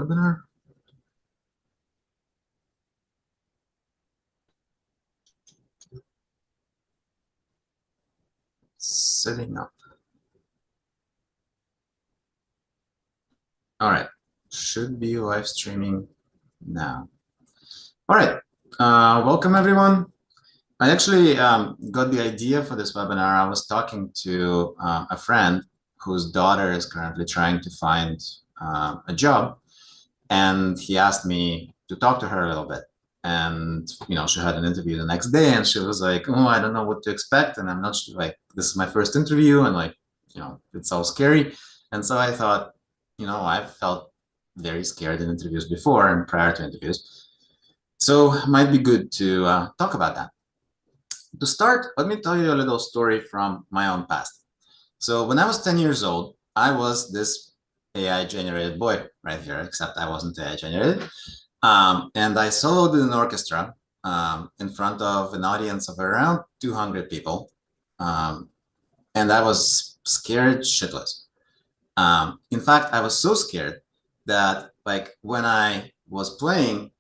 webinar. Setting up. All right, should be live streaming now. All right, welcome everyone. I actually got the idea for this webinar. I was talking to a friend whose daughter is currently trying to find a job, and he asked me to talk to her a little bit. And she had an interview the next day, and she was like, "Oh, I don't know what to expect, and I'm not sure, like, this is my first interview, and like, it's all scary." And so I thought, I've felt very scared in interviews before and prior to interviews, so it might be good to talk about that. To start, let me tell you a little story from my own past. So when I was 10 years old, I was this AI-generated boy right here, except I wasn't AI-generated. And I soloed in an orchestra in front of an audience of around 200 people. And I was scared shitless. In fact, I was so scared that, like, when I was playing,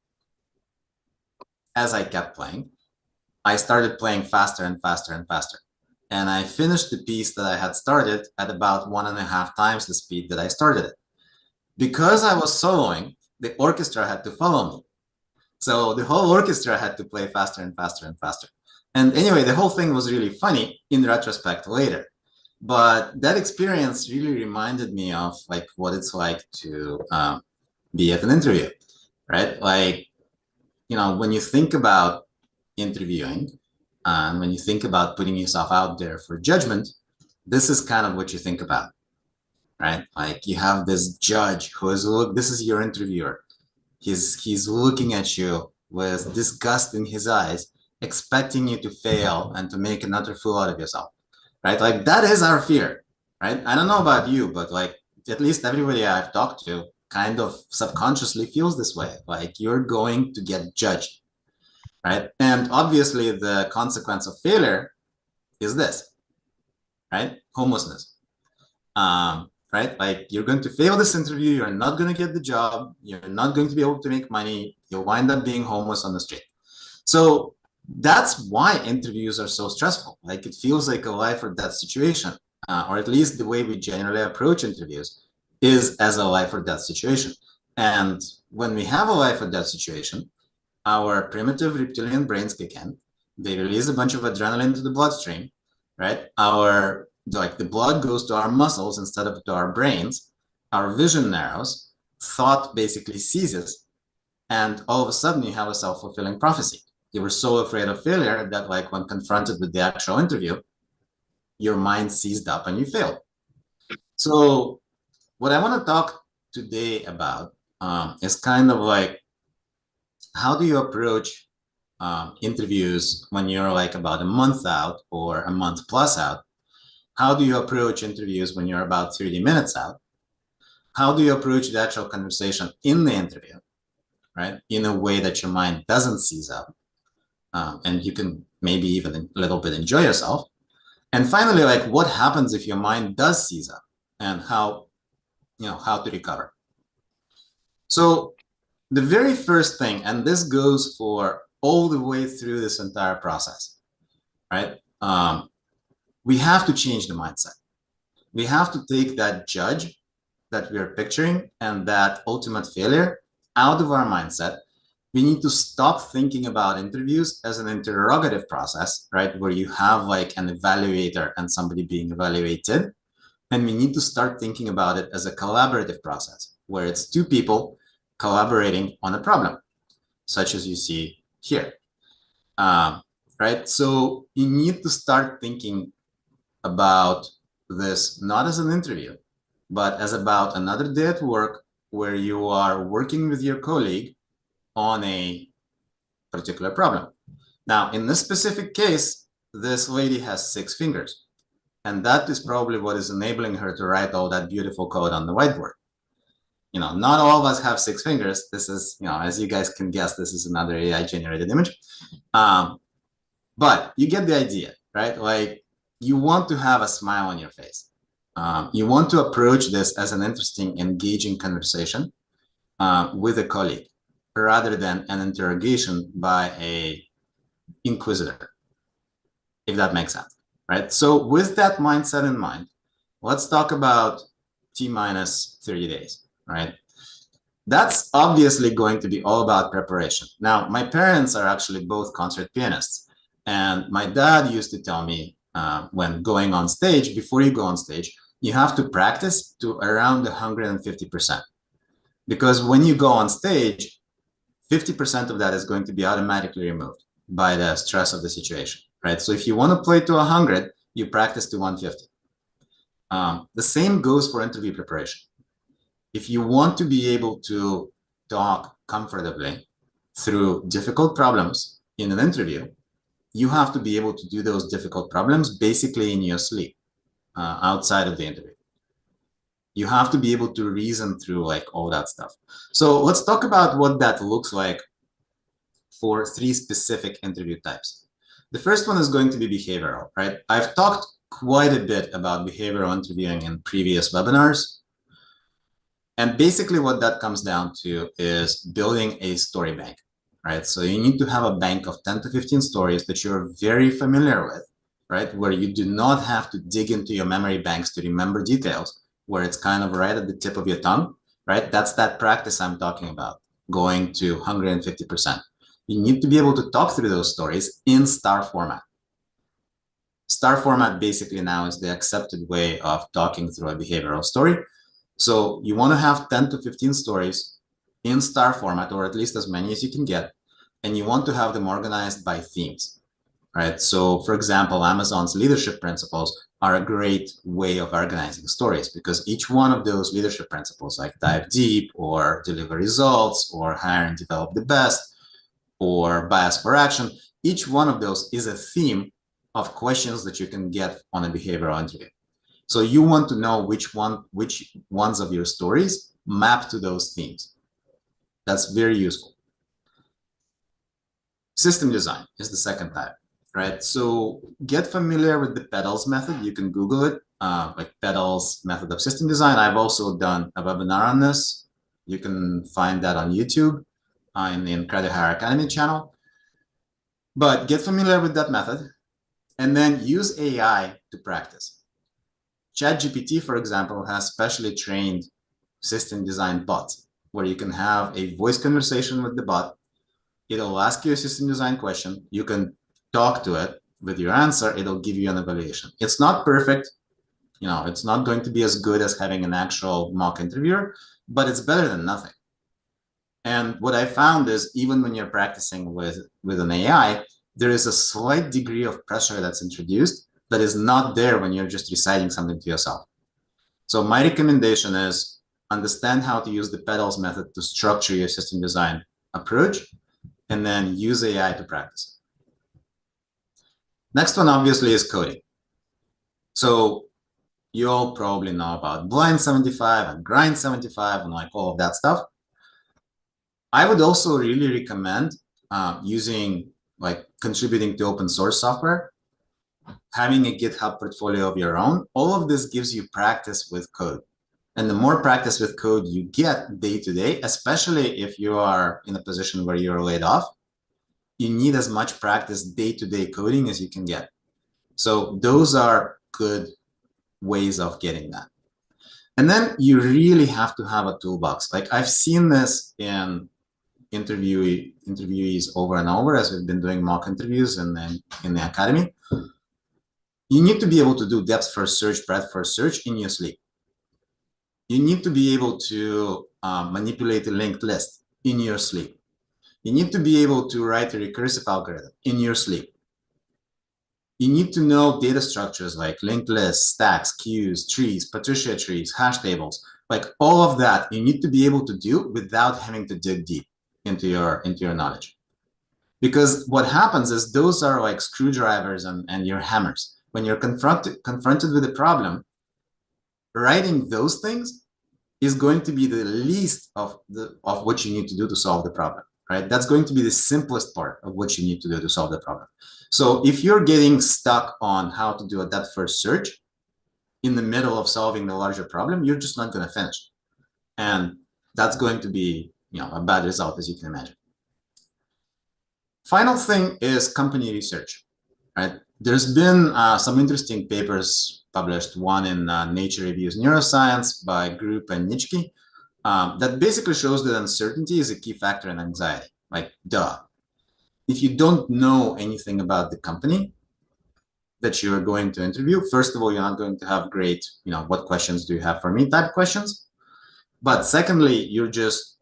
as I kept playing, I started playing faster and faster and faster. And I finished the piece that I had started at about 1.5 times the speed that I started it. Because I was soloing, the orchestra had to follow me. So the whole orchestra had to play faster and faster and faster. And anyway, the whole thing was really funny in retrospect later. But that experience really reminded me of like what it's like to be at an interview, right? Like, when you think about interviewing and when you think about putting yourself out there for judgment, this is kind of what you think about, right? Like you have this judge who is, look, this is your interviewer. He's looking at you with disgust in his eyes, expecting you to fail and to make another fool out of yourself, right? Like that is our fear, right? I don't know about you, but like at least everybody I've talked to kind of subconsciously feels this way, like you're going to get judged, right? And obviously the consequence of failure is this, right? Homelessness, right? Like you're going to fail this interview, you're not going to get the job, you're not going to be able to make money, you'll wind up being homeless on the street. So that's why interviews are so stressful. Like it feels like a life or death situation, or at least the way we generally approach interviews is as a life or death situation. And when we have a life or death situation, our primitive reptilian brains kick in. They release a bunch of adrenaline to the bloodstream, right? The blood goes to our muscles instead of to our brains. Our vision narrows, thought basically ceases, and all of a sudden you have a self-fulfilling prophecy. You were so afraid of failure that, like, when confronted with the actual interview, your mind seized up and you failed. So what I want to talk today about is kind of like, how do you approach interviews when you're like about a month out or a month plus out? How do you approach interviews when you're about 30 minutes out? How do you approach the actual conversation in the interview, right? In a way that your mind doesn't seize up, and you can maybe even a little bit enjoy yourself. And finally, like, what happens if your mind does seize up, and how to recover. So the very first thing, and this goes for all the way through this entire process, right? We have to change the mindset. We have to take that judge that we're picturing and that ultimate failure out of our mindset. We need to stop thinking about interviews as an interrogative process, right? Where you have like an evaluator and somebody being evaluated. And we need to start thinking about it as a collaborative process where it's two people collaborating on a problem, such as you see here, right? So you need to start thinking about this not as an interview, but as about another day at work where you are working with your colleague on a particular problem. Now, in this specific case, this lady has 6 fingers, and that is probably what is enabling her to write all that beautiful code on the whiteboard. Not all of us have 6 fingers. This is, as you guys can guess, this is another AI-generated image. But you get the idea, right? Like, you want to have a smile on your face. You want to approach this as an interesting, engaging conversation. with a colleague rather than an interrogation by a inquisitor, if that makes sense, right? So with that mindset in mind, let's talk about T minus 30 days, right? That's obviously going to be all about preparation. Now, my parents are actually both concert pianists. And my dad used to tell me when going on stage, before you go on stage, you have to practice to around 150%. Because when you go on stage, 50% of that is going to be automatically removed by the stress of the situation, right? So if you want to play to 100, you practice to 150. The same goes for interview preparation. If you want to be able to talk comfortably through difficult problems in an interview, you have to be able to do those difficult problems basically in your sleep, outside of the interview. You have to be able to reason through like all that stuff. So let's talk about what that looks like for 3 specific interview types. The first one is going to be behavioral, right? I've talked quite a bit about behavioral interviewing in previous webinars. And basically what that comes down to is building a story bank, right? So you need to have a bank of 10 to 15 stories that you're very familiar with, right? Where you do not have to dig into your memory banks to remember details, where it's kind of right at the tip of your tongue, right? That's that practice I'm talking about, going to 150%. You need to be able to talk through those stories in star format. Star format basically now is the accepted way of talking through a behavioral story. So you want to have 10 to 15 stories in star format, or at least as many as you can get. And you want to have them organized by themes, right? So for example, Amazon's leadership principles are a great way of organizing stories, because each one of those leadership principles, like dive deep or deliver results or hire and develop the best or bias for action, each one of those is a theme of questions that you can get on a behavioral interview. So you want to know which ones of your stories map to those themes. That's very useful. System design is the second type, right? So get familiar with the PEDALS method. You can Google it, like PEDALS method of system design. I've also done a webinar on this. You can find that on YouTube in Credit Hire Academy channel. But get familiar with that method and then use AI to practice. ChatGPT, for example, has specially trained system design bots where you can have a voice conversation with the bot. It'll ask you a system design question. You can talk to it with your answer. It'll give you an evaluation. It's not perfect. You know, it's not going to be as good as having an actual mock interviewer, but it's better than nothing. And what I found is even when you're practicing with an AI, there is a slight degree of pressure that's introduced that is not there when you're just reciting something to yourself. So my recommendation is understand how to use the PEDALS method to structure your system design approach, and then use AI to practice. Next one, obviously, is coding. So you all probably know about Blind 75 and Grind 75 and like all of that stuff. I would also really recommend contributing to open source software, having a GitHub portfolio of your own. All of this gives you practice with code. And the more practice with code you get day to day, especially if you are in a position where you're laid off, you need as much practice day-to-day coding as you can get. So those are good ways of getting that. And then you really have to have a toolbox. Like I've seen this in interviewees over and over as we've been doing mock interviews in the academy. You need to be able to do depth first search, breadth first search in your sleep. You need to be able to manipulate a linked list in your sleep. You need to be able to write a recursive algorithm in your sleep. You need to know data structures like linked lists, stacks, queues, trees, Patricia trees, hash tables, like all of that you need to be able to do without having to dig deep into your knowledge. Because what happens is those are like screwdrivers and your hammers. When you're confronted with a problem, writing those things is going to be the least of what you need to do to solve the problem. Right? That's going to be the simplest part of what you need to do to solve the problem. So if you're getting stuck on how to do a depth first search in the middle of solving the larger problem, you're just not going to finish. And That's going to be, a bad result, as you can imagine. Final thing is company research, right? There's been some interesting papers published, one in Nature Reviews Neuroscience by Group and Nitschke, that basically shows that uncertainty is a key factor in anxiety. Like, duh. If you don't know anything about the company that you're going to interview, first of all, you're not going to have great, what questions do you have for me type questions. But secondly, you're just,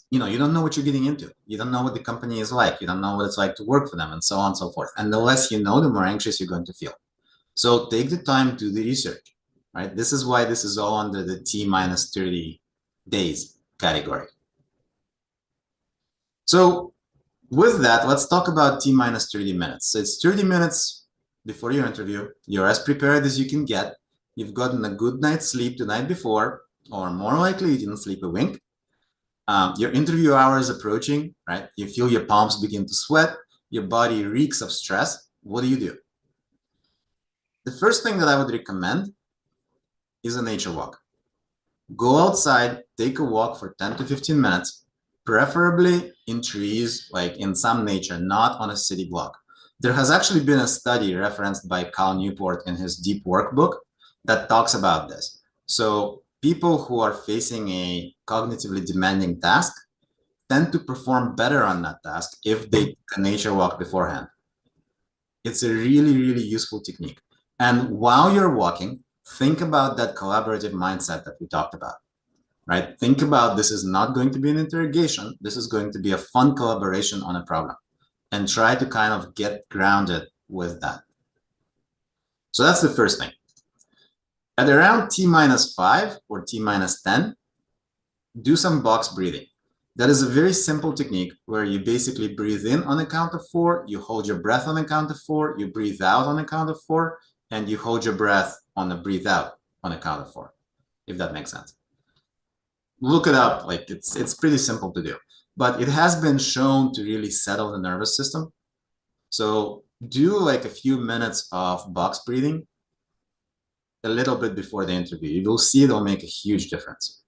you don't know what you're getting into. You don't know what the company is like. You don't know what it's like to work for them, and so on and so forth. And the less you know, the more anxious you're going to feel. So take the time to do the research, right? This is why this is all under the T minus 30 days category. So with that, let's talk about T minus 30 minutes. So it's 30 minutes before your interview. You're as prepared as you can get. You've gotten a good night's sleep the night before, or more likely you didn't sleep a wink. Your interview hour is approaching, right? You feel your palms begin to sweat. Your body reeks of stress. What do? The first thing that I would recommend is a nature walk. Go outside, take a walk for 10 to 15 minutes, preferably in trees, like in some nature, not on a city block. There has actually been a study referenced by Cal Newport in his Deep Work book that talks about this. So people who are facing a cognitively demanding task tend to perform better on that task if they take a nature walk beforehand. It's a really, really useful technique. And while you're walking, think about that collaborative mindset that we talked about, right? Think about this is not going to be an interrogation. This is going to be a fun collaboration on a problem, and try to kind of get grounded with that. So that's the first thing. At around T minus 5 or T minus 10, do some box breathing. That is a very simple technique where you basically breathe in on the count of 4, you hold your breath on the count of 4, you breathe out on the count of 4, and you hold your breath on the breathe out on the count of 4, if that makes sense. Look it up, like it's pretty simple to do, but it has been shown to really settle the nervous system. So do like a few minutes of box breathing a little bit before the interview. You will see it'll make a huge difference.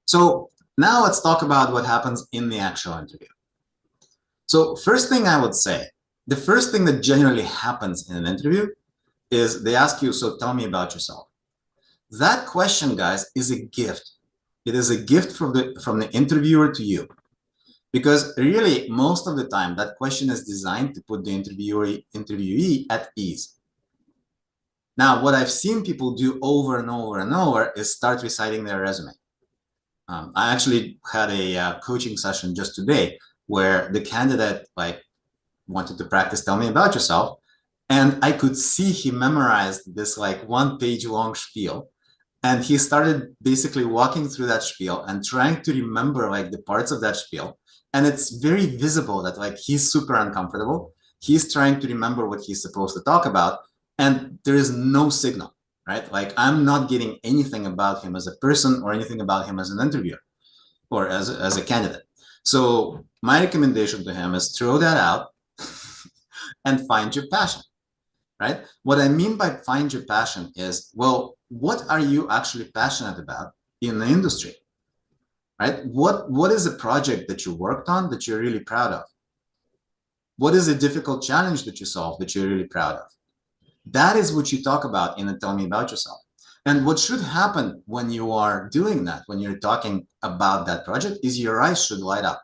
So now let's talk about what happens in the actual interview. So first thing I would say, the first thing that generally happens in an interview is they ask you, so tell me about yourself. That question, guys, is a gift. It is a gift from the interviewer to you. Because really, most of the time, that question is designed to put the interviewee at ease. Now, what I've seen people do over and over and over is start reciting their resume. I actually had a coaching session just today where the candidate wanted to practice tell me about yourself, and I could see he memorized this 1-page long spiel, and he started basically walking through that spiel and trying to remember the parts of that spiel, and it's very visible that he's super uncomfortable. He's trying to remember what he's supposed to talk about, and there is no signal. Right? I'm not getting anything about him as a person or anything about him as an interviewer or as a candidate. So my recommendation to him is throw that out and find your passion, right? What I mean by find your passion is, well, what are you actually passionate about in the industry, right? What is a project that you worked on that you're really proud of? What is a difficult challenge that you solved that you're really proud of? That is what you talk about in the Tell Me About Yourself. And what should happen when you are doing that, when you're talking about that project, is your eyes should light up,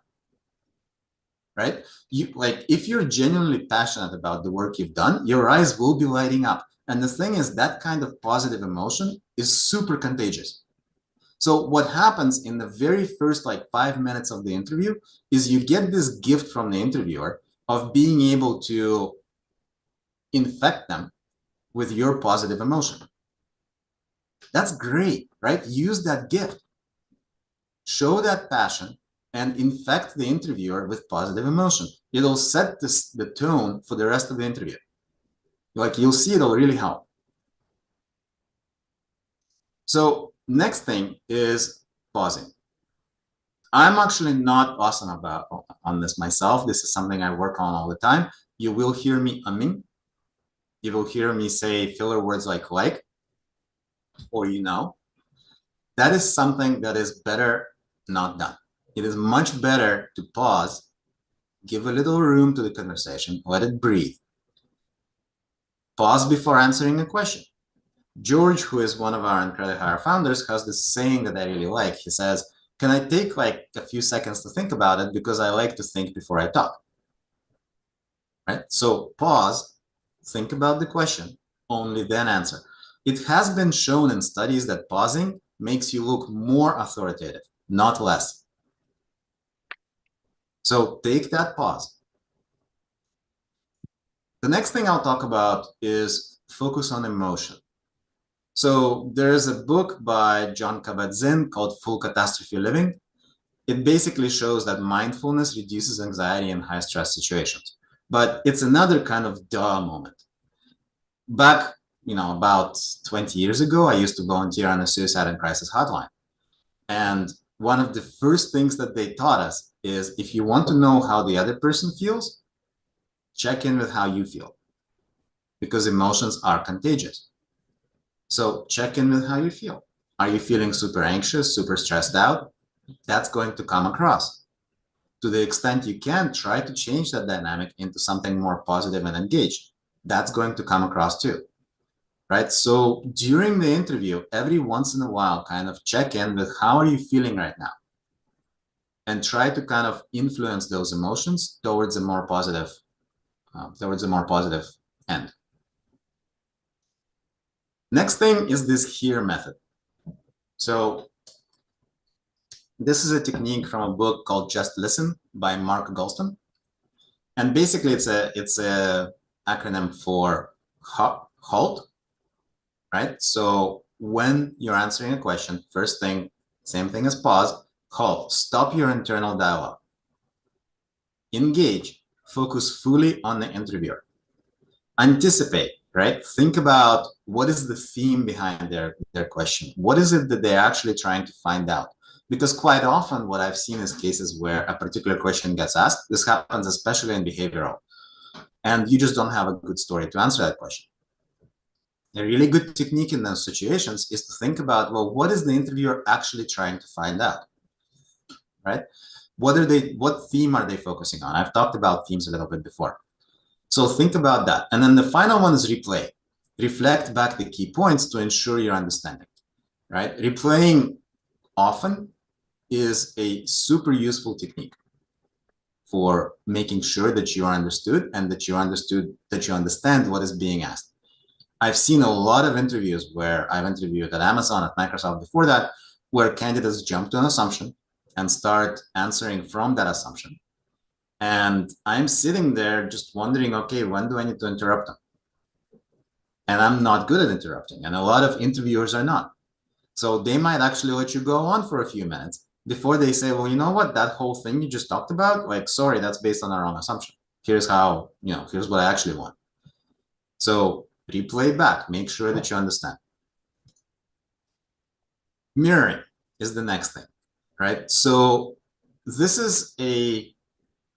right? If you're genuinely passionate about the work you've done, your eyes will be lighting up. And the thing is, that kind of positive emotion is super contagious. So what happens in the very first 5 minutes of the interview is you get this gift from the interviewer of being able to infect them with your positive emotion. That's great, right? Use that gift. Show that passion and infect the interviewer with positive emotion. It'll set the tone for the rest of the interview. You'll see it'll really help. So next thing is pausing. I'm actually not awesome on this myself. This is something I work on all the time. You will hear me umming. You will hear me say filler words like, or That is something that is better not done. It is much better to pause, give a little room to the conversation, let it breathe. Pause before answering a question. George, who is one of our Credit Hire founders, has this saying that I really like. He says, can I take like a few seconds to think about it, because I like to think before I talk, right? So pause, think about the question, only then answer. It has been shown in studies that pausing makes you look more authoritative, not less. So take that pause. The next thing I'll talk about is focus on emotion. So there's a book by John Kabat-Zinn called Full Catastrophe Living. It basically shows that mindfulness reduces anxiety in high stress situations. But it's another kind of duh moment. Back, about 20 years ago, I used to volunteer on a suicide and crisis hotline. And one of the first things that they taught us is, if you want to know how the other person feels, check in with how you feel, because emotions are contagious. So check in with how you feel. Are you feeling super anxious, super stressed out? That's going to come across. To the extent you can, try to change that dynamic into something more positive and engaged. That's going to come across too, right? So during the interview, every once in a while, kind of check in with how are you feeling right now, and try to kind of influence those emotions towards a more positive end. Next thing is this HERE method. So this is a technique from a book called Just Listen by Mark Goulston. And basically it's a acronym for HALT, right? So when you're answering a question, first thing, same thing as pause, halt, stop your internal dialogue. Engage, focus fully on the interviewer. Anticipate, right? Think about what is the theme behind their question. What is it that they're actually trying to find out? Because quite often what I've seen is cases where a particular question gets asked. This happens especially in behavioral. And you just don't have a good story to answer that question. A really good technique in those situations is to think about, well, what is the interviewer actually trying to find out, right? What theme are they focusing on? I've talked about themes a little bit before. So think about that. And then the final one is replay. Reflect back the key points to ensure your understanding, right? Replaying often is a super useful technique for making sure that you are understood and that you understand what is being asked. I've seen a lot of interviews where I've interviewed at Amazon, at Microsoft before that, where candidates jump to an assumption and start answering from that assumption. And I'm sitting there just wondering, okay, when do I need to interrupt them? And I'm not good at interrupting. And a lot of interviewers are not. So they might actually let you go on for a few minutes before they say, well, you know what, that whole thing you just talked about, like, sorry, that's based on our wrong assumption. Here's how, here's what I actually want. So replay back, make sure that you understand. Mirroring is the next thing, right? So this is a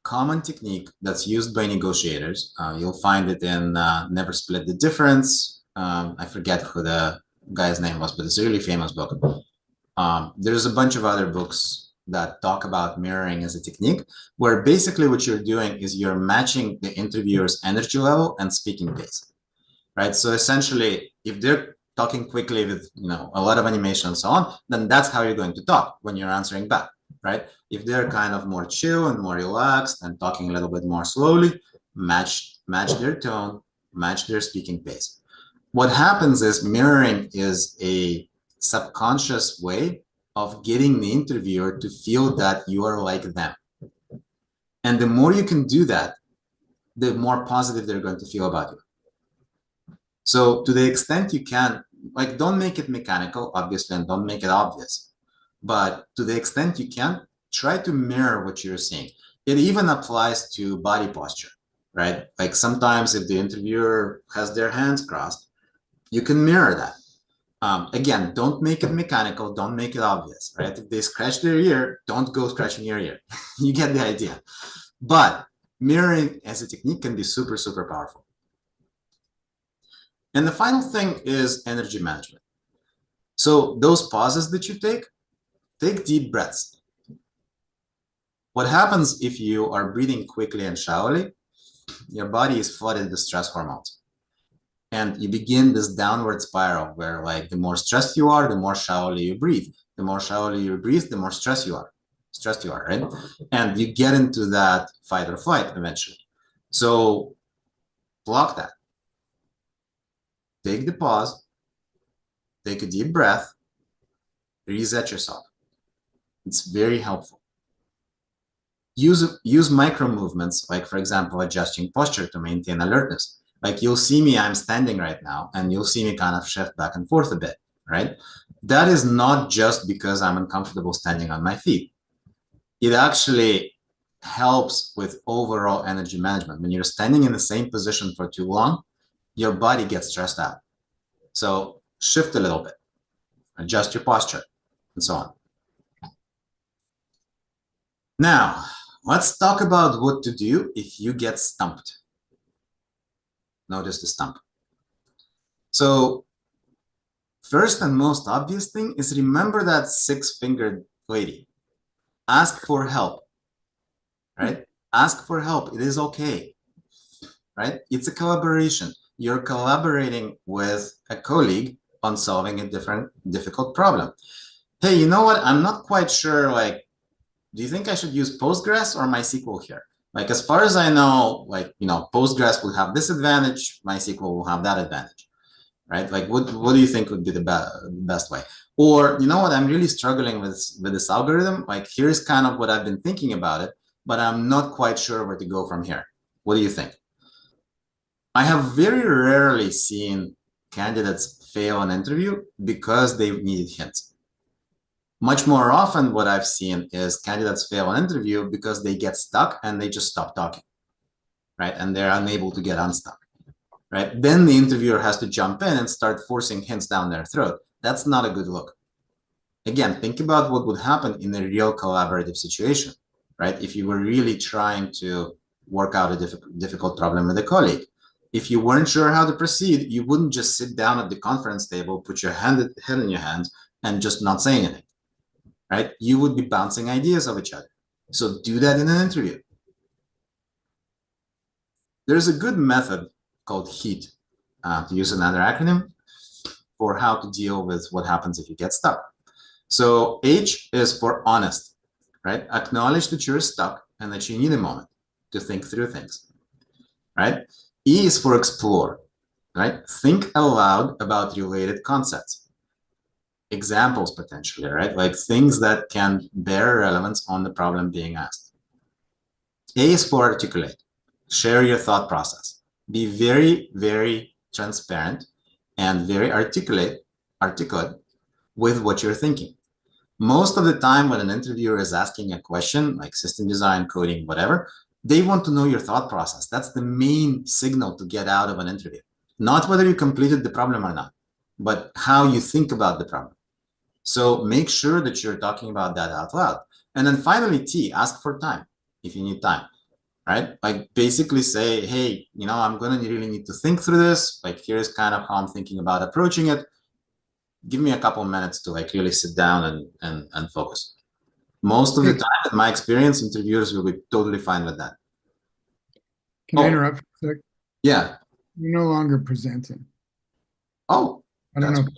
common technique that's used by negotiators. You'll find it in Never Split the Difference. I forget who the guy's name was, but it's a really famous book. There's a bunch of other books that talk about mirroring as a technique, where basically what you're doing is you're matching the interviewer's energy level and speaking pace, right? So essentially, if they're talking quickly with a lot of animation and so on, then that's how you're going to talk when you're answering back, right? If they're kind of more chill and more relaxed and talking a little bit more slowly, match their tone, match their speaking pace. What happens is mirroring is a subconscious way of getting the interviewer to feel that you are like them. And the more you can do that, the more positive they're going to feel about you. So to the extent you can, like, don't make it mechanical, obviously, and don't make it obvious. But to the extent you can, try to mirror what you're seeing. It even applies to body posture, right? Like sometimes if the interviewer has their hands crossed, you can mirror that. Again, don't make it mechanical, don't make it obvious, right? If they scratch their ear, don't go scratching your ear. You get the idea. But mirroring as a technique can be super, super powerful. And the final thing is energy management. So those pauses that you take deep breaths. What happens if you are breathing quickly and shallowly? Your body is flooded with stress hormones. And you begin this downward spiral where like the more stressed you are, the more shallowly you breathe. The more shallowly you breathe, the more stressed you are, right? And you get into that fight or flight eventually. So block that. Take the pause, take a deep breath, reset yourself. It's very helpful. Use micro movements, like for example, adjusting posture to maintain alertness. Like you'll see me, I'm standing right now, and you'll see me kind of shift back and forth a bit, right? That is not just because I'm uncomfortable standing on my feet. It actually helps with overall energy management. When you're standing in the same position for too long, your body gets stressed out. So shift a little bit, adjust your posture, and so on. Now, let's talk about what to do if you get stumped. Notice the stump. So first and most obvious thing is remember that six-fingered lady. Ask for help, right? Ask for help. It is okay, right? It's a collaboration. You're collaborating with a colleague on solving a difficult problem. Hey, you know what? I'm not quite sure, like, do you think I should use Postgres or MySQL here? Like, as far as I know, like, Postgres will have this advantage, MySQL will have that advantage, right? Like, what do you think would be the best way? Or, you know what, I'm really struggling with this algorithm. Like, here's kind of what I've been thinking about it, but I'm not quite sure where to go from here. What do you think? I have very rarely seen candidates fail an interview because they needed hints. Much more often, what I've seen is candidates fail an interview because they get stuck and they just stop talking, right? And they're unable to get unstuck, right? Then the interviewer has to jump in and start forcing hints down their throat. That's not a good look. Again, think about what would happen in a real collaborative situation, right? If you were really trying to work out a difficult problem with a colleague. If you weren't sure how to proceed, you wouldn't just sit down at the conference table, put your head in your hands, and just not say anything, right? You would be bouncing ideas off each other. So do that in an interview. There's a good method called HEAT, to use another acronym, for how to deal with what happens if you get stuck. So H is for honest, right? Acknowledge that you're stuck and that you need a moment to think through things, right? E is for explore, right? Think aloud about related concepts, examples potentially, right? Like things that can bear relevance on the problem being asked. A is for articulate, share your thought process. Be very, very transparent and very articulate with what you're thinking. Most of the time when an interviewer is asking a question like system design, coding, whatever, they want to know your thought process. That's the main signal to get out of an interview. Not whether you completed the problem or not, but how you think about the problem. So make sure that you're talking about that out loud. And then finally, T, ask for time if you need time, right? Like basically say, hey, I'm going to really need to think through this. Like here's kind of how I'm thinking about approaching it. Give me a couple of minutes to like really sit down and focus. Most of the time, in my experience, interviewers will be totally fine with that. Can I interrupt for a sec? Yeah. You're no longer presenting. Oh, I don't that's know.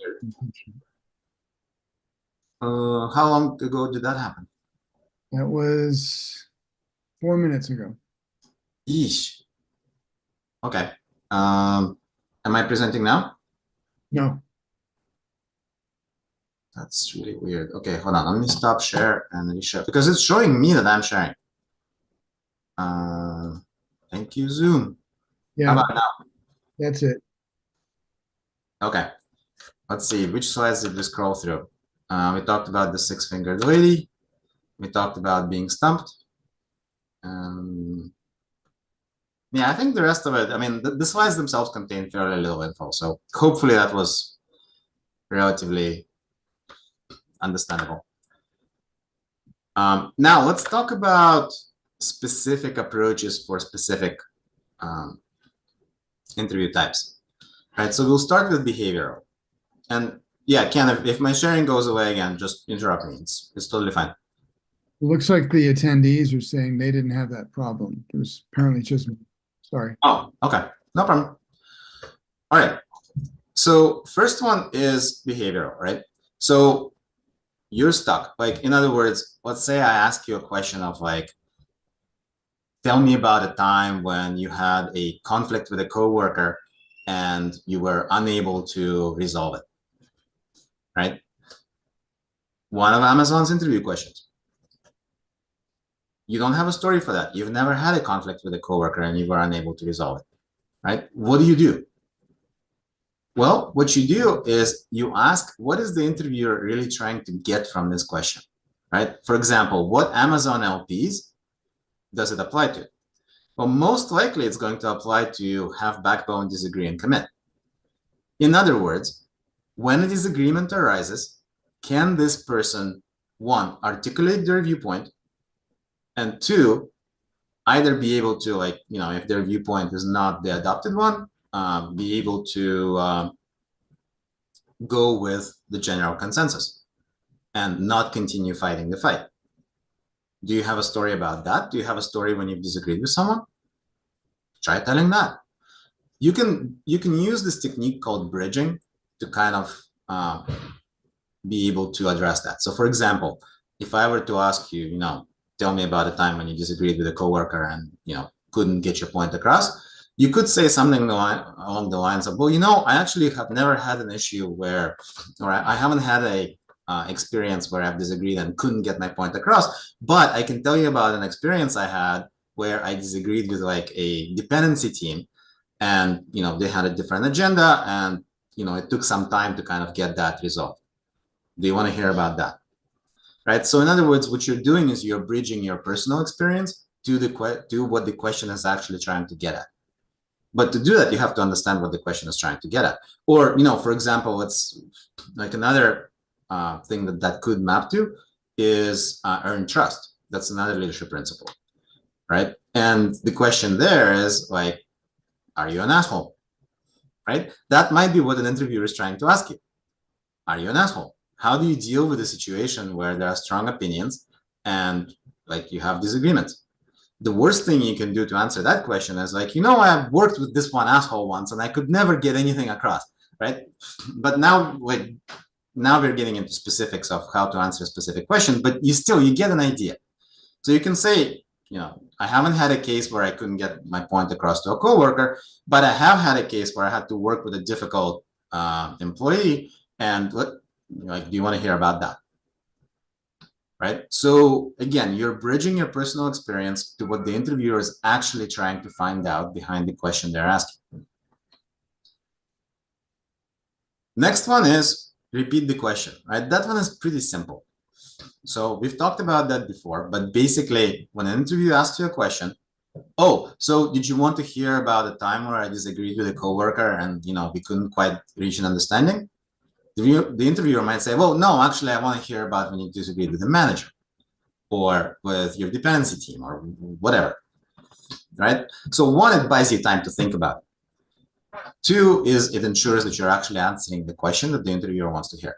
weird. How long ago did that happen? That was 4 minutes ago. Yeesh. Okay. Am I presenting now? No. That's really weird. Okay, hold on. Let me stop share and reshare because it's showing me that I'm sharing. Thank you, Zoom. How Yeah, about now? that's it. Okay. Let's see. Which slides did we scroll through? We talked about the six-fingered lady. We talked about being stumped. Yeah, I think the rest of it, I mean, the slides themselves contain fairly little info. So hopefully that was relatively understandable. Now let's talk about specific approaches for specific interview types. Right, so we'll start with behavioral. And Yeah, Ken, if my sharing goes away again, just interrupt me. It's totally fine. It looks like the attendees are saying they didn't have that problem. It was apparently just me. Sorry. Oh, okay. No problem. All right. So first one is behavioral, right? So you're stuck. Like, in other words, let's say I ask you a question of like, tell me about a time when you had a conflict with a coworker and you were unable to resolve it, right? One of Amazon's interview questions. You don't have a story for that. You've never had a conflict with a coworker and you were unable to resolve it, right? What do? Well, what you do is you ask, what is the interviewer really trying to get from this question, right? For example, what Amazon LPs does it apply to? Well, most likely it's going to apply to have backbone, disagree, and commit. In other words, when a disagreement arises, can this person, one, articulate their viewpoint, and two, either be able to, like, if their viewpoint is not the adopted one, be able to go with the general consensus and not continue fighting the fight. Do you have a story about that? Do you have a story when you've disagreed with someone? Try telling that. You can use this technique called bridging to kind of be able to address that. So, for example, if I were to ask you, tell me about a time when you disagreed with a coworker and couldn't get your point across, you could say something along the lines of, well, I actually have never had an issue where, or I haven't had a experience where I've disagreed and couldn't get my point across, but I can tell you about an experience I had where I disagreed with like a dependency team, and they had a different agenda, and it took some time to kind of get that resolved. Do you want to hear about that? Right. So in other words, what you're doing is you're bridging your personal experience to what the question is actually trying to get at. But to do that, you have to understand what the question is trying to get at. Or, for example, it's like another thing that could map to is earn trust. That's another leadership principle, right? And the question there is like, are you an asshole? Right? That might be what an interviewer is trying to ask you. Are you an asshole? How do you deal with a situation where there are strong opinions and like you have disagreements? The worst thing you can do to answer that question is like, I've worked with this one asshole once and I could never get anything across, right? But now we're getting into specifics of how to answer a specific question, but you get an idea. So you can say, I haven't had a case where I couldn't get my point across to a coworker, but I have had a case where I had to work with a difficult employee. And do you want to hear about that? Right? So again, you're bridging your personal experience to what the interviewer is actually trying to find out behind the question they're asking. Next one is repeat the question, right? That one is pretty simple. So we've talked about that before, but basically when an interview asks you a question, oh, so did you want to hear about a time where I disagreed with a coworker and, we couldn't quite reach an understanding? The interviewer might say, well, no, actually, I want to hear about when you disagreed with the manager or with your dependency team or whatever, right? So one, it buys you time to think about it. Two is it ensures that you're actually answering the question that the interviewer wants to hear.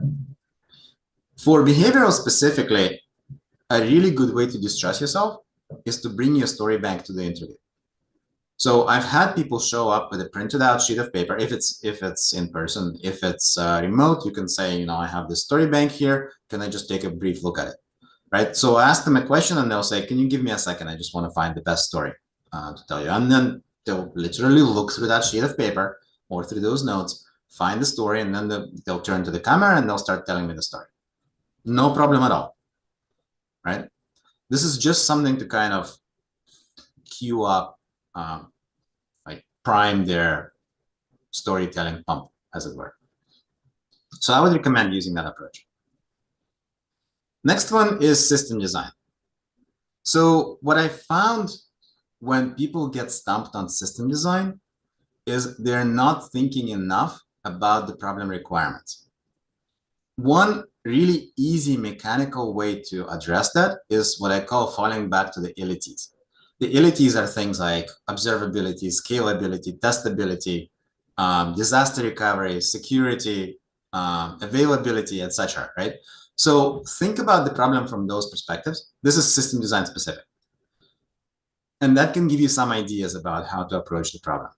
For behavioral specifically, a really good way to distress yourself is to bring your story back to the interview. So I've had people show up with a printed out sheet of paper. If it's in person, if it's remote, you can say, I have this story bank here. Can I just take a brief look at it? Right. So I ask them a question and they'll say, can you give me a second? I just want to find the best story to tell you. And then they'll literally look through that sheet of paper or through those notes, find the story, and then they'll turn to the camera and they'll start telling me the story. No problem at all. Right. This is just something to kind of cue up, like prime their storytelling pump, as it were. So I would recommend using that approach. Next one is system design. So what I found when people get stumped on system design is they're not thinking enough about the problem requirements. One really easy mechanical way to address that is what I call falling back to the ilities. The ilities are things like observability, scalability, testability, disaster recovery, security, availability, etc. Right? So think about the problem from those perspectives. This is system design specific. And that can give you some ideas about how to approach the problem.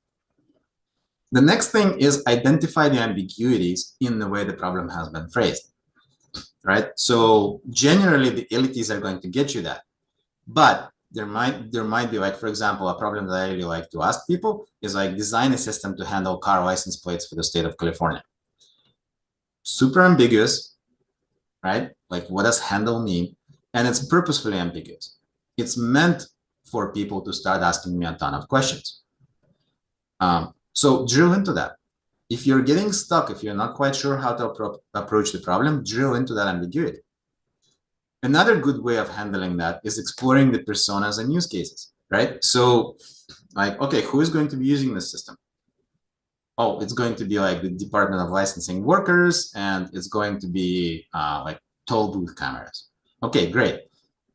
The next thing is identify the ambiguities in the way the problem has been phrased, right? So generally the LETs are going to get you that, but there might be, like, for example, a problem that I really like to ask people is like, design a system to handle car license plates for the state of California. Super ambiguous, right? Like, what does handle mean? And it's purposefully ambiguous. It's meant for people to start asking me a ton of questions. So drill into that. If you're getting stuck, if you're not quite sure how to approach the problem, drill into that ambiguity. Another good way of handling that is exploring the personas and use cases, right? So, like, okay, who is going to be using this system? Oh, it's going to be like the Department of Licensing workers, and it's going to be like toll booth cameras. Okay, great.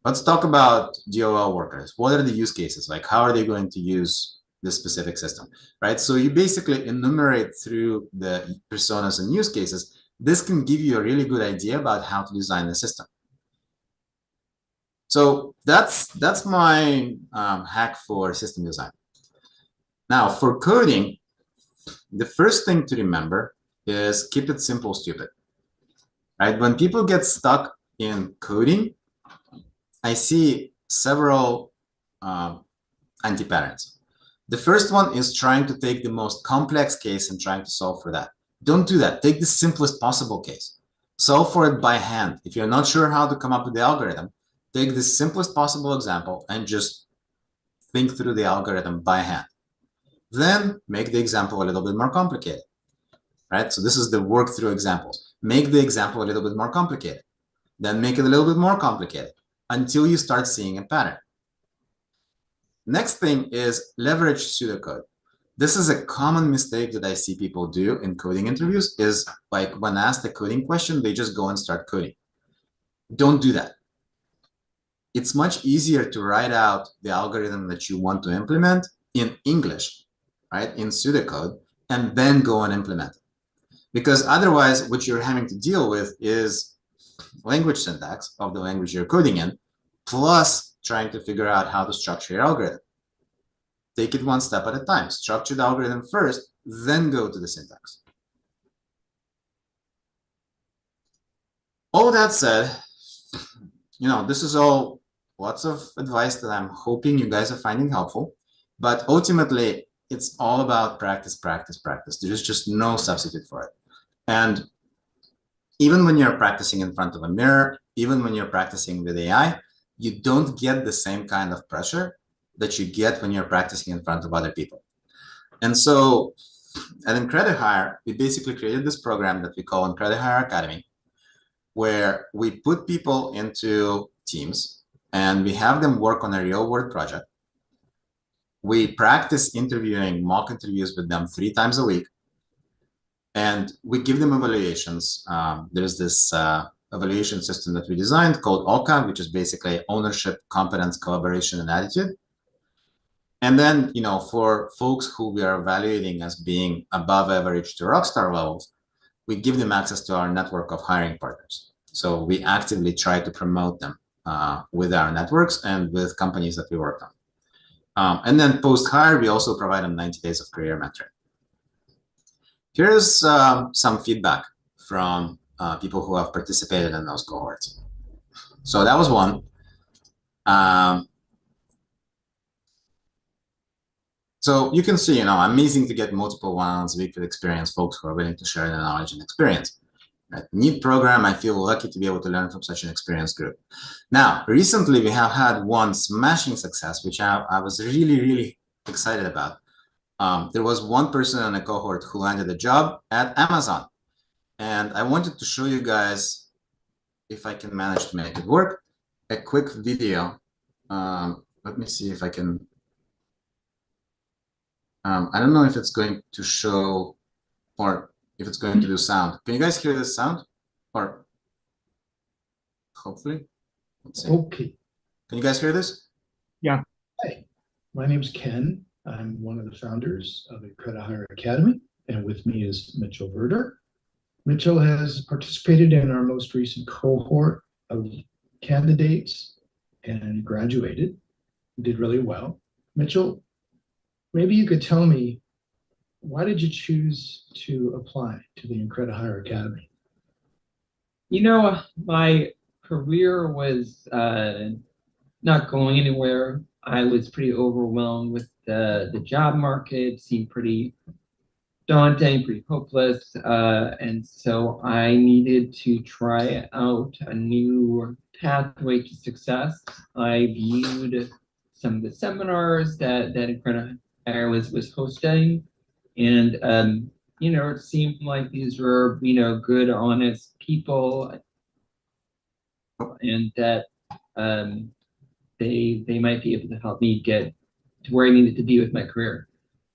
Let's talk about DOL workers. What are the use cases? Like, how are they going to use this specific system, right? So you basically enumerate through the personas and use cases. This can give you a really good idea about how to design the system. So that's my hack for system design. Now, for coding, the first thing to remember is keep it simple, stupid. Right? When people get stuck in coding, I see several anti-patterns. The first one is trying to take the most complex case and trying to solve for that. Don't do that. Take the simplest possible case. Solve for it by hand. If you're not sure how to come up with the algorithm, take the simplest possible example and just think through the algorithm by hand. Then make the example a little bit more complicated, right? So this is the work through examples. Make the example a little bit more complicated. Then make it a little bit more complicated until you start seeing a pattern. Next thing is leverage pseudocode. This is a common mistake that I see people do in coding interviews, is like, when asked a coding question, they just go and start coding. Don't do that. It's much easier to write out the algorithm that you want to implement in English, right, in pseudocode, and then go and implement it. Because otherwise, what you're having to deal with is language syntax of the language you're coding in, plus trying to figure out how to structure your algorithm. Take it one step at a time. Structure the algorithm first, then go to the syntax. All that said, this is all lots of advice that I'm hoping you guys are finding helpful, but ultimately it's all about practice, practice, practice. There's just no substitute for it. And even when you're practicing in front of a mirror, even when you're practicing with AI, you don't get the same kind of pressure that you get when you're practicing in front of other people. And so at IncrediHire, we basically created this program that we call IncrediHire Academy, where we put people into teams and we have them work on a real world project. We practice interviewing, mock interviews with them 3 times a week. And we give them evaluations. There's this evaluation system that we designed called OCA, which is basically ownership, competence, collaboration, and attitude. And then, for folks who we are evaluating as being above average to rockstar levels, we give them access to our network of hiring partners. So we actively try to promote them with our networks and with companies that we work on. And then post-hire, we also provide them 90 days of career mentoring. Here's some feedback from people who have participated in those cohorts. So that was one. So you can see, amazing to get multiple one-on-ones a week with experienced folks who are willing to share their knowledge and experience. Right? Neat program. I feel lucky to be able to learn from such an experienced group. Now, recently we have had one smashing success, which I was really, really excited about. There was one person in a cohort who landed a job at Amazon. And I wanted to show you guys, if I can manage to make it work, a quick video. Let me see if I can. I don't know if it's going to show or if it's going to do sound. Can you guys hear this sound? Or hopefully. Let's see. Okay. Can you guys hear this? Yeah. Hi, my name's Ken. I'm one of the founders of the IncrediHire Academy, and with me is Mitchell Verder. Mitchell has participated in our most recent cohort of candidates and graduated. He did really well. Mitchell, maybe you could tell me, why did you choose to apply to the Incredi Hire Academy? My career was not going anywhere. I was pretty overwhelmed with the job market, seemed pretty daunting, pretty hopeless. And so I needed to try out a new pathway to success. I viewed some of the seminars that Incredible was hosting, and it seemed like these were, good, honest people, and that they might be able to help me get to where I needed to be with my career.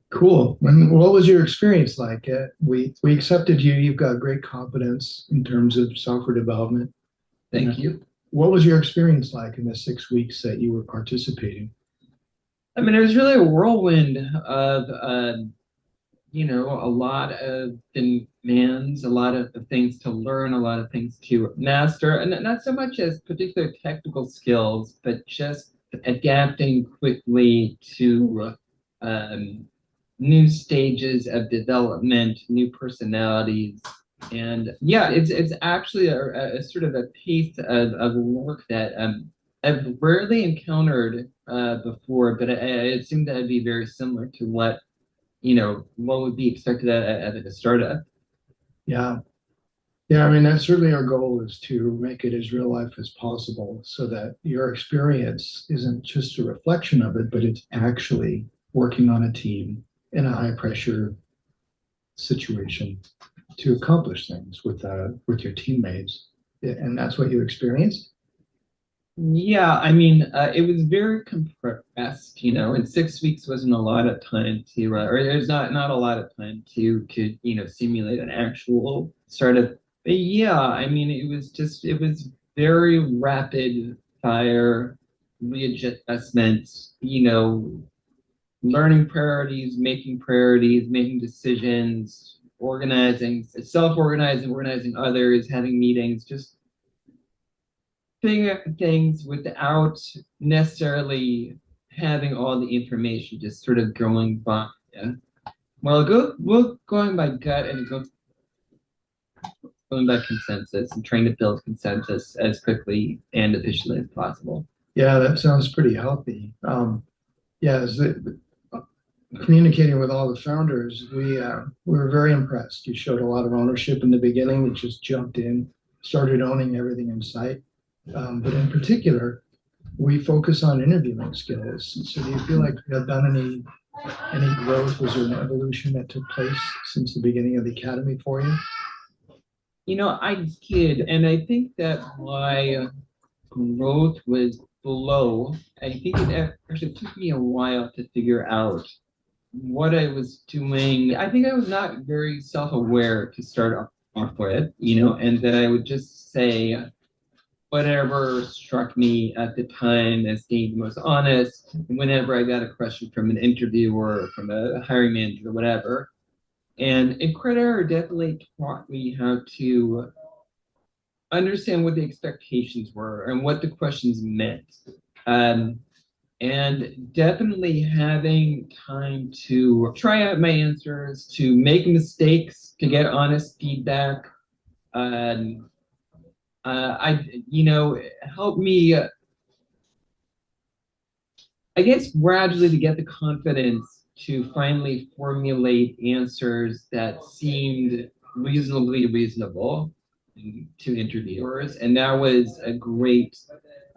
Cool. And what was your experience like? We accepted you. You've got great competence in terms of software development. Thank you. What was your experience like in the 6 weeks that you were participating? I mean, it was really a whirlwind of, a lot of demands, a lot of things to learn, a lot of things to master, and not so much as particular technical skills, but just adapting quickly to new stages of development, new personalities. And yeah, it's actually a sort of a piece of work that I've rarely encountered before, but it seemed to be very similar to what would be expected at a startup. Yeah. Yeah, I mean, that's certainly our goal, is to make it as real life as possible so that your experience isn't just a reflection of it, but it's actually working on a team in a high pressure situation to accomplish things with your teammates. And that's what you experienced? Yeah, I mean, it was very compressed, and 6 weeks wasn't a lot of time to, or there's not a lot of time to simulate an actual startup. But yeah, I mean, it was very rapid fire readjustments, learning priorities, making decisions, organizing, self-organizing, organizing others, having meetings, just figuring out things without necessarily having all the information, just sort of going by. Yeah. Going by gut and going by consensus and trying to build consensus as quickly and efficiently as possible. Yeah, that sounds pretty healthy. Yeah, communicating with all the founders, we were very impressed. You showed a lot of ownership in the beginning. You just jumped in, started owning everything in sight. But in particular, we focus on interviewing skills. So do you feel like you have done any growth? Was there an evolution that took place since the beginning of the academy for you? I did, and I think that my growth was below. I think it actually took me a while to figure out what I was doing. I think I was not very self-aware to start off with, and that I would just say whatever struck me at the time as being the most honest, whenever I got a question from an interviewer or from a hiring manager or whatever. And Increditor definitely taught me how to understand what the expectations were and what the questions meant. And definitely having time to try out my answers, to make mistakes, to get honest feedback. Helped me, I guess, gradually to get the confidence to finally formulate answers that seemed reasonably reasonable to interviewers. And that was a great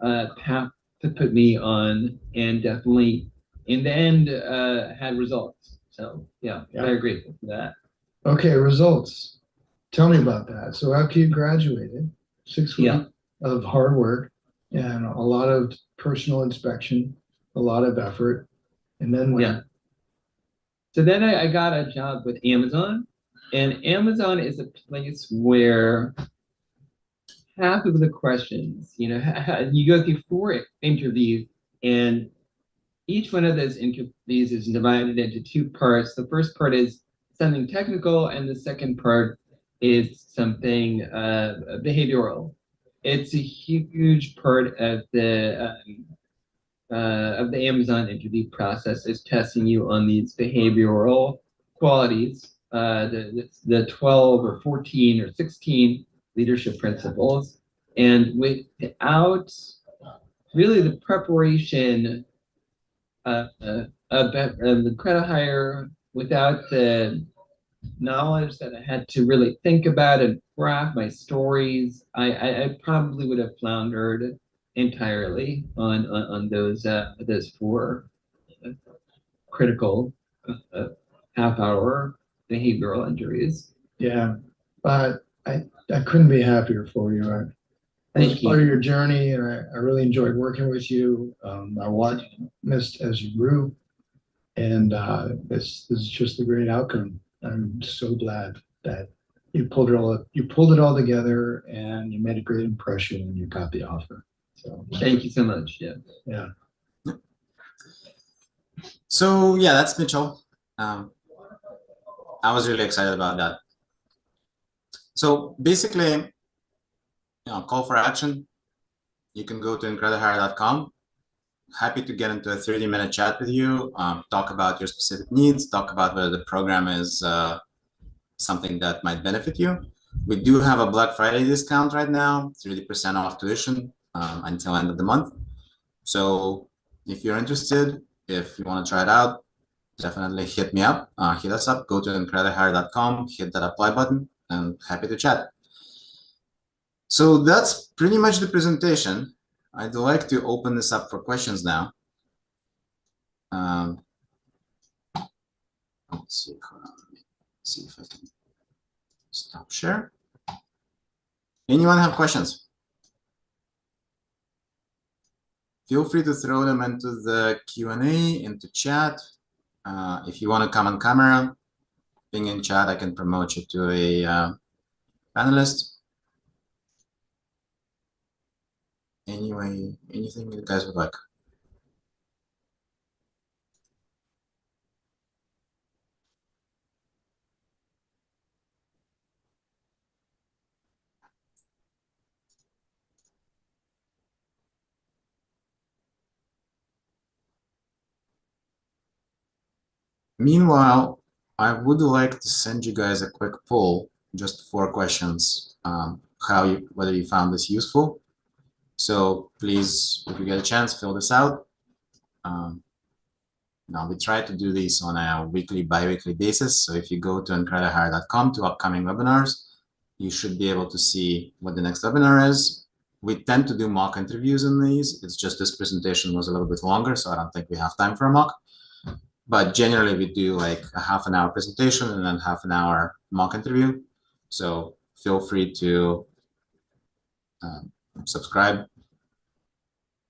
path to put me on, and definitely in the end had results. So yeah, very grateful for that. Okay, results. Tell me about that. So after you graduated, 6 weeks of hard work and a lot of personal inspection, a lot of effort, and then what? Yeah. So then I got a job with Amazon, and Amazon is a place where half of the questions, you go through 4 interviews, and each one of those interviews is divided into 2 parts. The first part is something technical, and the second part is something behavioral. It's a huge part of the Amazon interview process is testing you on these behavioral qualities, the 12 or 14 or 16 leadership principles. And without really the preparation of the credit hire, without the knowledge that I had to really think about and craft my stories, I probably would have floundered entirely on those four critical half-hour behavioral injuries. Yeah, but I couldn't be happier for you. I was Thank you. part of your journey, and I really enjoyed working with you. I witnessed as you grew, and this is just a great outcome. I'm so glad that you pulled it all together, and you made a great impression, and you got the offer. So Thank you so much. Yeah. yeah. So yeah, that's Mitchell. I was really excited about that. So basically, call for action. You can go to incredihire.com. Happy to get into a 30-minute chat with you, talk about your specific needs, talk about whether the program is something that might benefit you. We do have a Black Friday discount right now, 30% off tuition until end of the month. So if you're interested, if you want to try it out, definitely hit me up, hit us up, go to incredihire.com, hit that apply button, and happy to chat. So that's pretty much the presentation. I'd like to open this up for questions now. Let's see, see if I can stop share. Anyone have questions? Feel free to throw them into the Q&A, into chat. If you want to come on camera, ping in chat, I can promote you to a panelist. Anyway, anything you guys would like. Meanwhile, I would like to send you guys a quick poll, just 4 questions, whether you found this useful. So please, if you get a chance, fill this out. Now we try to do these on a weekly, bi-weekly basis. So if you go to incredihire.com to upcoming webinars, you should be able to see what the next webinar is. We tend to do mock interviews in these. It's just this presentation was a little bit longer, so I don't think we have time for a mock. But generally, we do like a half-an-hour presentation and then half-an-hour mock interview. So feel free to subscribe.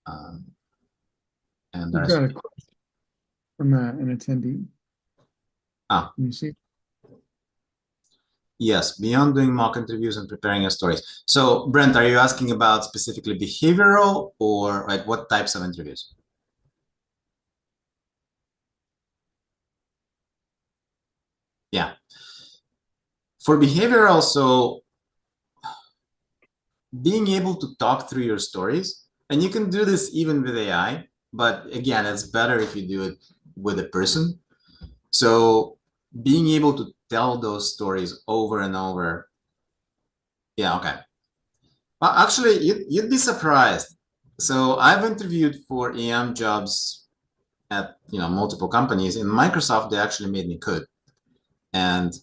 And We've got a question from an attendee. Ah. Can you see? Yes, beyond doing mock interviews and preparing your stories. So Brent, are you asking about specifically behavioral or like what types of interviews? Yeah. For behavioral, so being able to talk through your stories, and you can do this even with AI, but again, it's better if you do it with a person. So being able to tell those stories over and over. Yeah, okay. Well, actually, you'd be surprised. So I've interviewed for EM jobs at multiple companies. In Microsoft, they actually made me code. And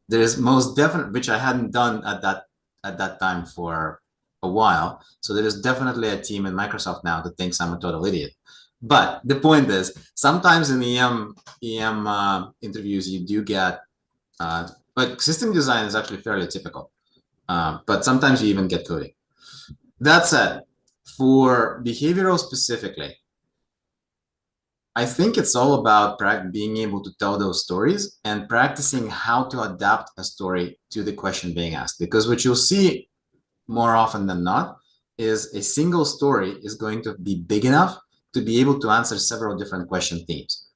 there's most definitely, which I hadn't done at that time for a while. So there is definitely a team in Microsoft now that thinks I'm a total idiot. But the point is, sometimes in EM interviews, you do get, but system design is actually fairly typical. But sometimes you even get coding. That said, for behavioral specifically, I think it's all about being able to tell those stories and practicing how to adapt a story to the question being asked. Because what you'll see more often than not is a single story is going to be big enough to be able to answer several different question themes.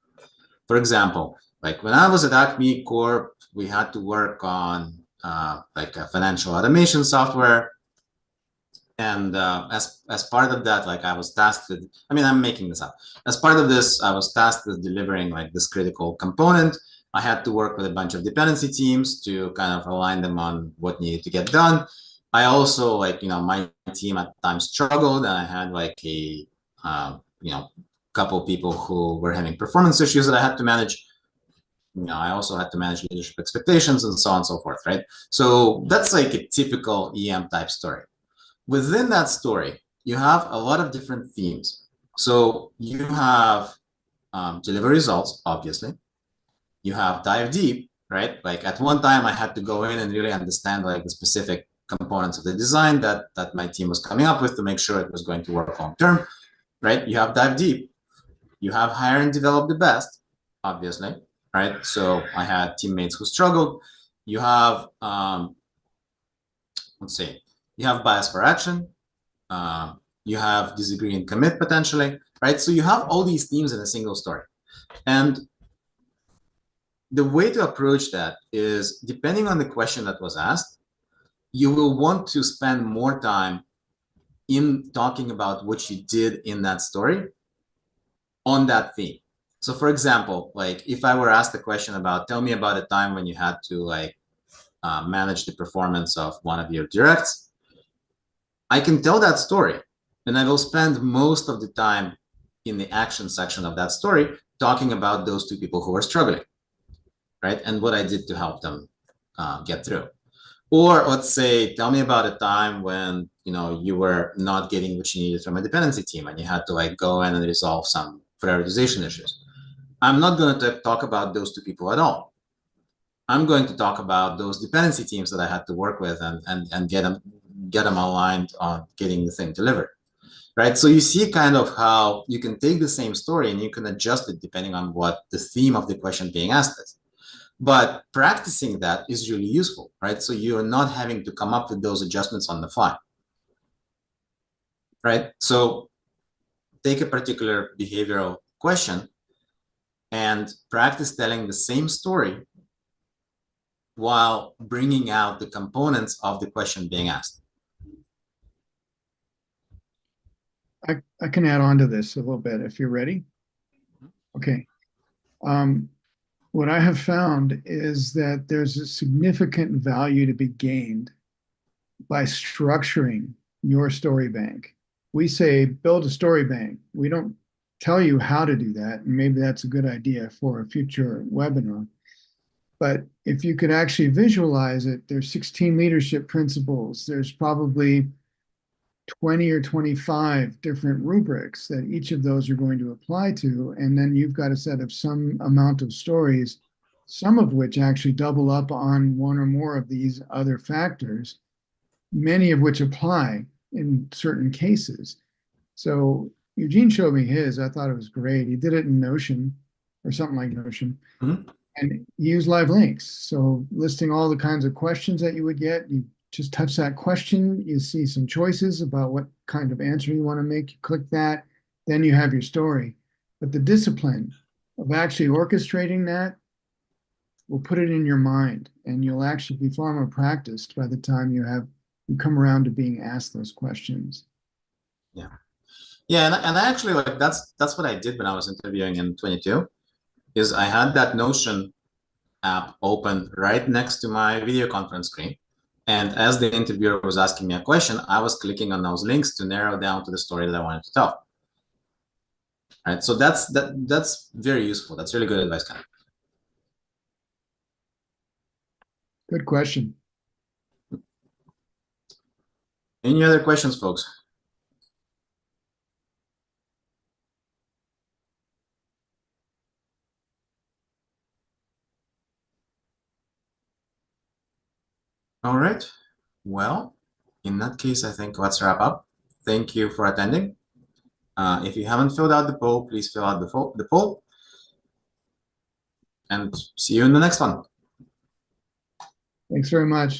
For example, like when I was at Acme Corp, we had to work on like a financial automation software. And as part of that, like I was tasked with, I mean, I'm making this up. As part of this, I was tasked with delivering like this critical component. I had to work with a bunch of dependency teams to kind of align them on what needed to get done. I also, like, my team at times struggled, and I had like a, couple people who were having performance issues that I had to manage. I also had to manage leadership expectations and so on and so forth, right? So that's like a typical EM type story. Within that story, you have a lot of different themes. So you have deliver results, obviously. You have dive deep, right? Like at one time, I had to go in and really understand like the specific components of the design that my team was coming up with to make sure it was going to work long term, right? You have dive deep. You have hire and develop the best, obviously, right? So I had teammates who struggled. You have, let's see, you have bias for action. You have disagree and commit potentially, right? So you have all these themes in a single story. And the way to approach that is, depending on the question that was asked, you will want to spend more time in talking about what you did in that story on that theme. So for example, like if I were asked a question about, tell me about a time when you had to like manage the performance of one of your directs, I can tell that story, and I will spend most of the time in the action section of that story talking about those two people who are struggling, right? And what I did to help them get through. Or let's say, tell me about a time when you were not getting what you needed from a dependency team and you had to like go in and resolve some prioritization issues. I'm not going to talk about those two people at all. I'm going to talk about those dependency teams that I had to work with and get them aligned on getting the thing delivered, right? So you see kind of how you can take the same story and you can adjust it depending on what the theme of the question being asked is. But practicing that is really useful, right? So you're not having to come up with those adjustments on the fly, right? So take a particular behavioral question and practice telling the same story while bringing out the components of the question being asked. I can add on to this a little bit if you're ready. Okay. What I have found is that there's a significant value to be gained by structuring your story bank. We say build a story bank. We don't tell you how to do that. And maybe that's a good idea for a future webinar. But if you could actually visualize it, there's 16 leadership principles. There's probably 20 or 25 different rubrics that each of those are going to apply to. And then you've got a set of some amount of stories, some of which actually double up on one or more of these other factors, many of which apply in certain cases. So Eugene showed me his. I thought it was great. He did it in Notion or something like Notion. Mm-hmm. And he used live links. So listing all the kinds of questions that you would get, you just touch that question, you see some choices about what kind of answer you want to make, you click that, then you have your story. But the discipline of actually orchestrating that will put it in your mind, and you'll actually be far more practiced by the time you come around to being asked those questions. Yeah. Yeah, and I actually like that's what I did when I was interviewing in 22, is I had that Notion app open right next to my video conference screen. And as the interviewer was asking me a question, I was clicking on those links to narrow down to the story that I wanted to tell. Right. So that's very useful. That's really good advice, Ken. Good question. Any other questions, folks? All right. Well, in that case, I think let's wrap up. Thank you for attending. If you haven't filled out the poll, please fill out the poll. And see you in the next one. Thanks very much.